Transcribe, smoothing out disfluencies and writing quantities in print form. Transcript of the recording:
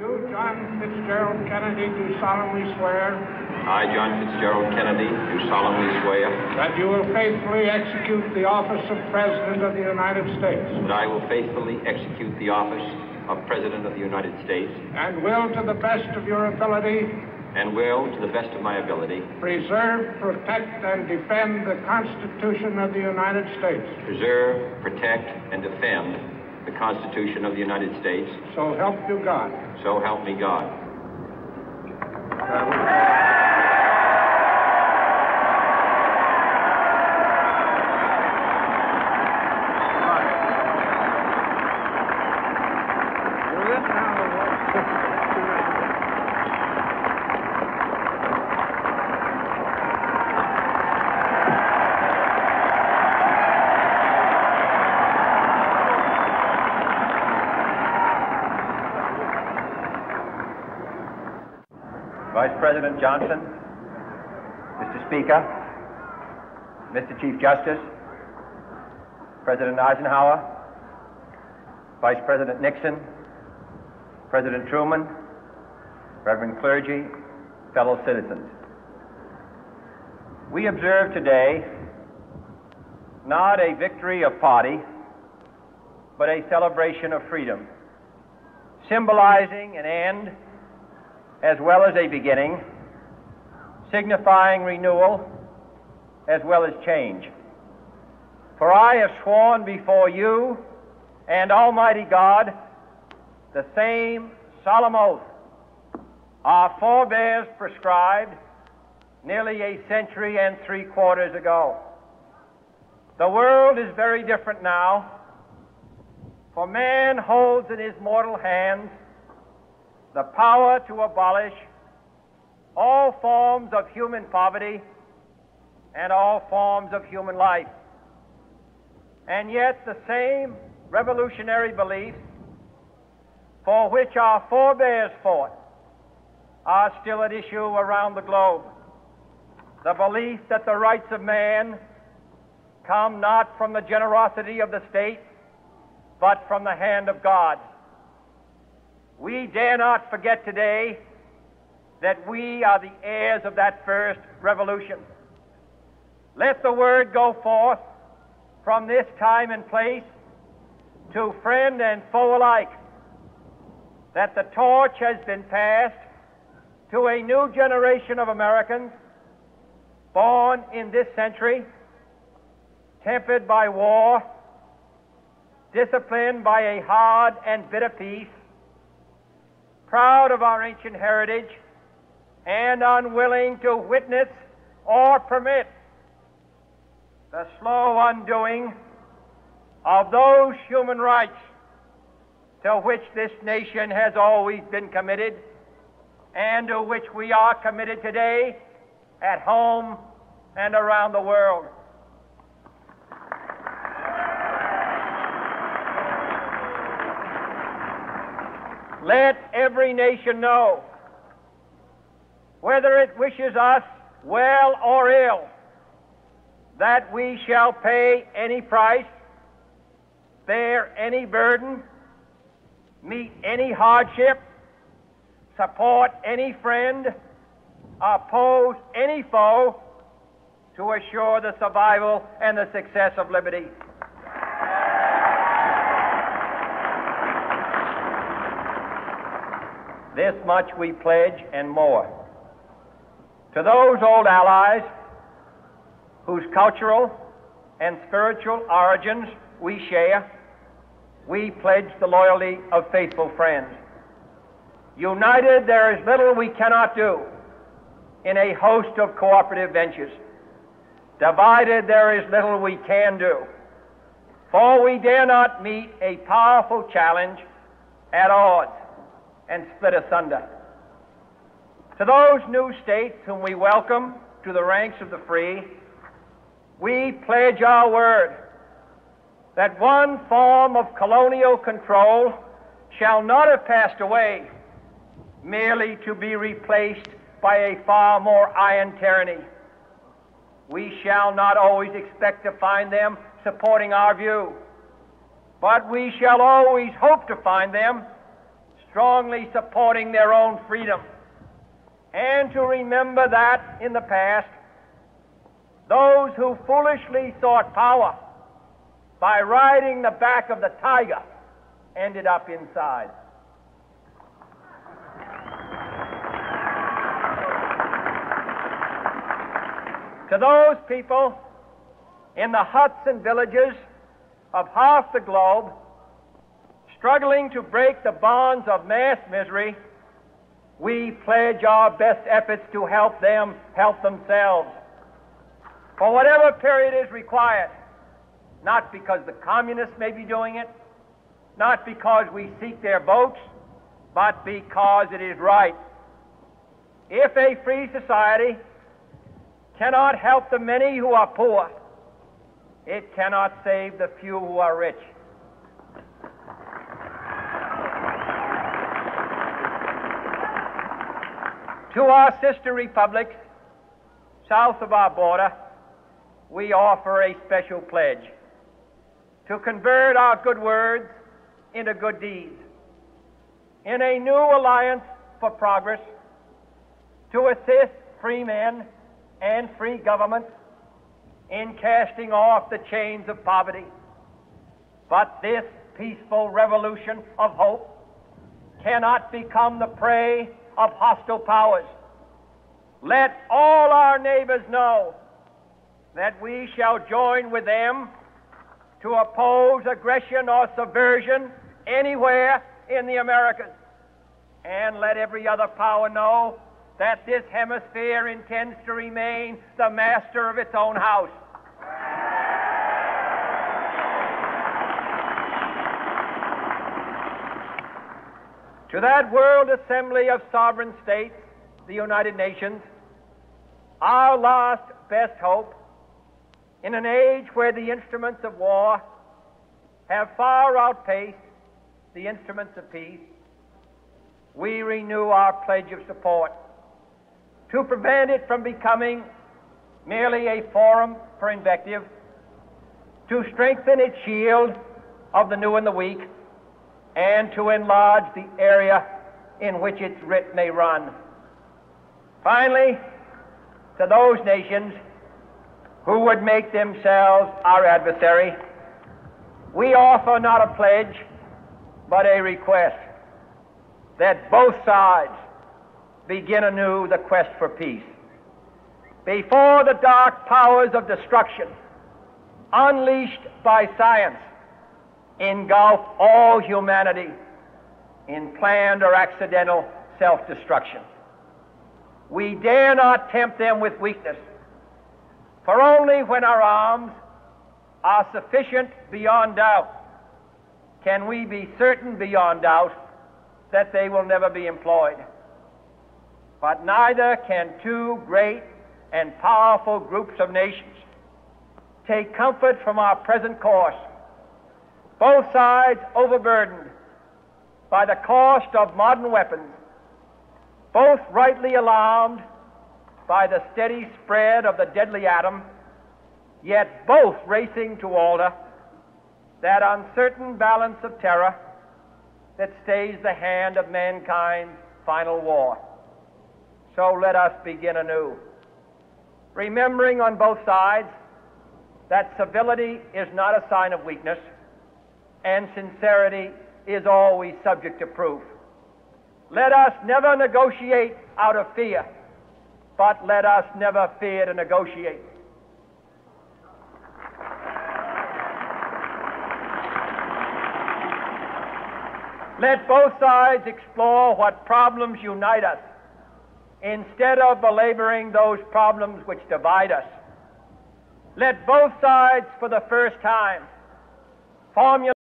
You, John Fitzgerald Kennedy, do solemnly swear. I, John Fitzgerald Kennedy, do solemnly swear. That you will faithfully execute the office of President of the United States. That I will faithfully execute the office of President of the United States. And will, to the best of your ability. And will, to the best of my ability. Preserve, protect, and defend the Constitution of the United States. Preserve, protect, and defend the Constitution of the United States. So help you God. So help me God. Vice President Johnson, Mr. Speaker, Mr. Chief Justice, President Eisenhower, Vice President Nixon, President Truman, Reverend clergy, fellow citizens. We observe today not a victory of party, but a celebration of freedom, symbolizing an end as well as a beginning, signifying renewal as well as change. For I have sworn before you and Almighty God the same solemn oath our forebears prescribed nearly a century and 3/4 ago. The world is very different now, for man holds in his mortal hands the power to abolish all forms of human poverty and all forms of human life. And yet the same revolutionary beliefs for which our forebears fought are still at issue around the globe. The belief that the rights of man come not from the generosity of the state, but from the hand of God. We dare not forget today that we are the heirs of that first revolution. Let the word go forth from this time and place to friend and foe alike that the torch has been passed to a new generation of Americans born in this century, tempered by war, disciplined by a hard and bitter peace, proud of our ancient heritage, and unwilling to witness or permit the slow undoing of those human rights to which this nation has always been committed and to which we are committed today at home and around the world. Let every nation know, whether it wishes us well or ill, that we shall pay any price, bear any burden, meet any hardship, support any friend, oppose any foe to assure the survival and the success of liberty. This much we pledge and more. To those old allies whose cultural and spiritual origins we share, we pledge the loyalty of faithful friends. United, there is little we cannot do in a host of cooperative ventures. Divided, there is little we can do, for we dare not meet a powerful challenge at odds and split asunder. To those new states whom we welcome to the ranks of the free, we pledge our word that one form of colonial control shall not have passed away merely to be replaced by a far more iron tyranny. We shall not always expect to find them supporting our view, but we shall always hope to find them strongly supporting their own freedom, and to remember that in the past, those who foolishly sought power by riding the back of the tiger ended up inside. To those people in the huts and villages of half the globe struggling to break the bonds of mass misery, we pledge our best efforts to help them help themselves for whatever period is required, not because the communists may be doing it, not because we seek their votes, but because it is right. If a free society cannot help the many who are poor, it cannot save the few who are rich. To our sister republics south of our border, we offer a special pledge to convert our good words into good deeds, in a new alliance for progress, to assist free men and free governments in casting off the chains of poverty. But this peaceful revolution of hope cannot become the prey of hostile powers. Let all our neighbors know that we shall join with them to oppose aggression or subversion anywhere in the Americas. And let every other power know that this hemisphere intends to remain the master of its own house. To that world assembly of sovereign states, the United Nations, our last best hope, in an age where the instruments of war have far outpaced the instruments of peace, we renew our pledge of support to prevent it from becoming merely a forum for invective, to strengthen its shield of the new and the weak, and to enlarge the area in which its writ may run. Finally, to those nations who would make themselves our adversary, we offer not a pledge, but a request that both sides begin anew the quest for peace. Before the dark powers of destruction, unleashed by science, engulf all humanity in planned or accidental self-destruction, we dare not tempt them with weakness, for only when our arms are sufficient beyond doubt can we be certain beyond doubt that they will never be employed. But neither can two great and powerful groups of nations take comfort from our present course, both sides overburdened by the cost of modern weapons, both rightly alarmed by the steady spread of the deadly atom, yet both racing to alter that uncertain balance of terror that stays the hand of mankind's final war. So let us begin anew, remembering on both sides that civility is not a sign of weakness, and sincerity is always subject to proof. Let us never negotiate out of fear, but let us never fear to negotiate. Let both sides explore what problems unite us, instead of belaboring those problems which divide us. Let both sides, for the first time, formulate